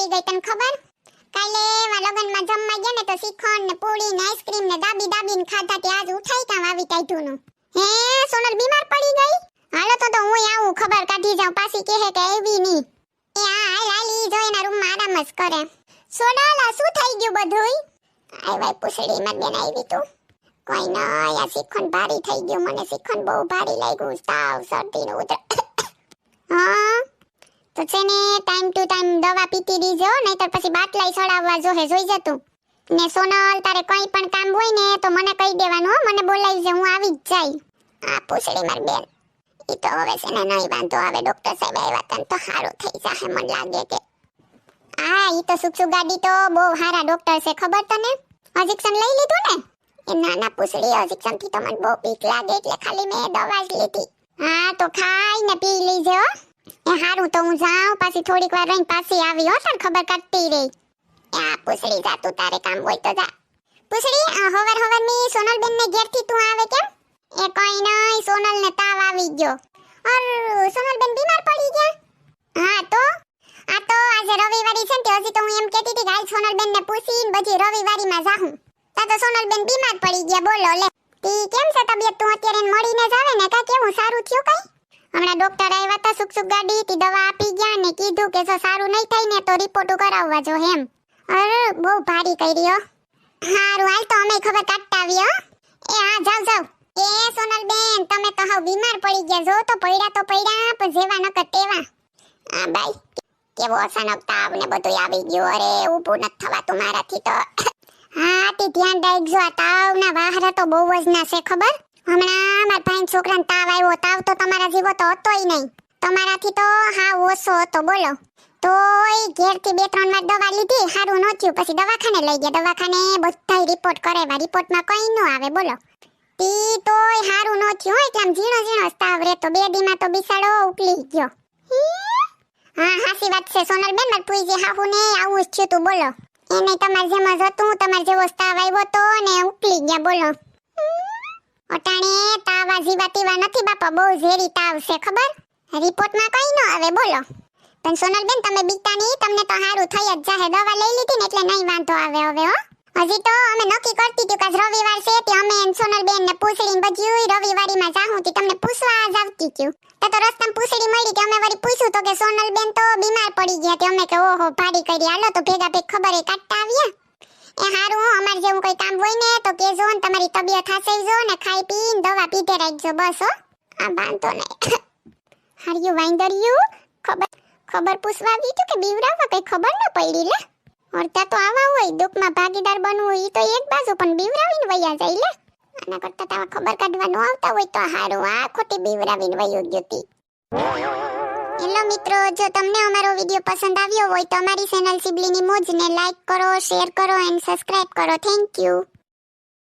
પડી ગઈ તને ખબર? કાલે એવા લગનમાં જમવા ગયા ને તો શ્રીખંડ ને પૂરી ને આઈસ્ક્રીમ ને દાબીને ખાધા તે આજ ઉઠાઈ કામ આવી ટાઈટું નું. હે સોનલ બીમાર પડી ગઈ? હાલો તો હું આવું ખબર કાઢી જાઉં, પાછી કહે કે આવી ની. એ હા લાલી જો એના રૂમ માં આરામ જ કરે. સોનલ શું થઈ ગયું બધુંય? આય ભાઈ પૂછડી માં બેન આવી તું. કોઈ ના આ શ્રીખંડ ભારી થઈ ગયું, મને શ્રીખંડ બહુ ભારી લાગ્યું, તાવ શરદી નું ઉતર. હા તો છે ને ટાઈમ ટુ ટાઈમ દવા પીતી દીજો, નહીતર પછી બાટલાઈ ચડાવવા જોહે, જોઈ જતું. ને સોનલ તારે કઈ પણ કામ હોય ને તો મને કહી દેવાનું હો, મને બોલાવી જે, હું આવી જ જાય. આ પૂછડી માર બેન ઈ તો હવે છે ને નહીં વાંધો આવે, ડોક્ટર સાહેબ આવ્યા તને તો સારું થઈ જાહે મને લાગે કે. હા ઈ તો સુક્ષુ ગાડી તો બહુ સારા ડોક્ટર છે ખબર તને? ઇન્જેક્શન લઈ લીધું ને? એ નાના પૂછડી ઇન્જેક્શન થી તો મને બહુ બીક લાગે એટલે ખાલી મેં દવા જ લીધી. હા તો ખાઈને પી લીજે હો. એ હારું તો હું જાઉં, પાછી થોડીક વાર રહીને પાછી આવી હો, તને ખબર કાઢતી રહી. આ પૂછડી જા તું, તારે કામ હોય તો જા. પૂછડી હવાર ની સોનલ બેન ને ઘેર થી તું આવે કેમ? એ કઈ નહીં, સોનલ ને તાવ આવી ગયો. અર સોનલ બેન બીમાર પડી ગયા? હા તો આ તો આજે રવિવારી છે ને, હજી તો હું એમ કહેતી હતી કે આજ સોનલ બેન ને પૂછીને બધી રવિવારી માં જાહું. તા તો સોનલ બેન બીમાર પડી ગયા, બોલો લે. તી કેમ છે તબિયત? તું અત્યારે મળીને જ આવે ને, કા કેવું સારું થયું કઈ? હમણાં ડોક્ટર આવ્યા હતા સુક્ષુક ગાડી થી, દવા આપી ગયા ને કીધું કે જો સારું નહીં થાય ને તો રિપોર્ટ કરાવવા જો એમ. અરે બહુ ભારી કરી હો. હારું હાલ તો અમે ખબર કાઢતા આવી હો. એ હા જાવ. એ સોનલ બેન તમે તો હાવ બીમાર પડી ગયા, જો તો પડ્યા પણ જેવા નકર તેવા. આ બાઈ કેવો અચાનક તાવ ને બધું આવી ગયું, અરે ઊભું નથી થવાતું મારાથી તો. હા તે ધ્યાન રાખજો, આ તાવના વાહરા તો બહુ જ ના છે ખબર? હમણાં મારા ભાઈ છોકરાને તાવ આવ્યો, તાવ તો તમારા જેવો તો હતોય નહીં, તમારાથી તો હા ઓછો હતો બોલો. તોય ઘેરથી 2-3 વાર દવા લીધી, સારું ન થયું, પછી દવાખાને લઈ ગયા, દવાખાને બધાય રિપોર્ટ કરાવ્યા, રિપોર્ટમાં કઈ ન આવે બોલો. તી તોય સારું ન થયું હોય, કેમ ઝીણો તાવ રહેતો, 2 દીમાં તો બિસાડો ઉકલી ગયો. હા હાસી વાત છે સોનલ બેન, માર પૂઈજી હાહુ ને આવું જ થયું તું બોલો. એને તમાર જેમ જ હતું, તમાર જેવો તાવ આવ્યો તો ને ઉકલી ગયા બોલો. અટાણે તાવ જીવાતીવા નથી બાપા, બહુ ઝેરી તાવ છે ખબર? રિપોર્ટમાં કઈ ન આવે બોલો. પણ સોનલ બેન તમે બીતા નહીં, તમને તો સારું થઈ જ જાહે, દવા લઈ લીધી ને એટલે નહીં વાંધો આવે હવે હો. હજી તો અમે નક્કી કરતી હતી કે આજ રવિવાર છે તે અમે સોનલ બેન ને પૂછડીને બધું રવિવારીમાં જાહું તી, તમને પૂછવા જ આવતી છું. તો રસ્તામાં પૂછડી મળી કે અમે વળી પૂછ્યું તો કે સોનલ બેન તો બીમાર પડી ગયા, તે અમે કે ઓહો ભારી કરી, હાલો તો ભેગા ખબર એ કાઢતા આવ્યા. એ હારું અમાર જેવું કોઈ કામ હોય ને તો કેજો ને, તમારી તબિયત હાસેજો ને ખાઈ પીને દવા પીતે રાખજો બસ હો. આ બાંધો નહીં. હાર્યું વાંદરિયું ખબર પૂછવા આવી તું કે બીવરાવા કઈ ખબર ન પડી લે. ઓરતા તો આવા હોય, દુઃખમાં ભાગીદાર બનવું ઈ તો એક બાજુ, પણ બીવરાવીને વયા જાય લે. આના કરતા તાવા ખબર કાઢવાનું આવતા હોય તો હારું, આ ખોટી બીવરાવીને વયું ગયોતી. હેલો મિત્રો, જો તમને અમારો વિડિયો પસંદ આવ્યો હોય તો અમારી ચેનલ સિબલીની મોજને લાઈક કરો, શેર કરો એન્ડ સબસ્ક્રાઇબ કરો. Thank you.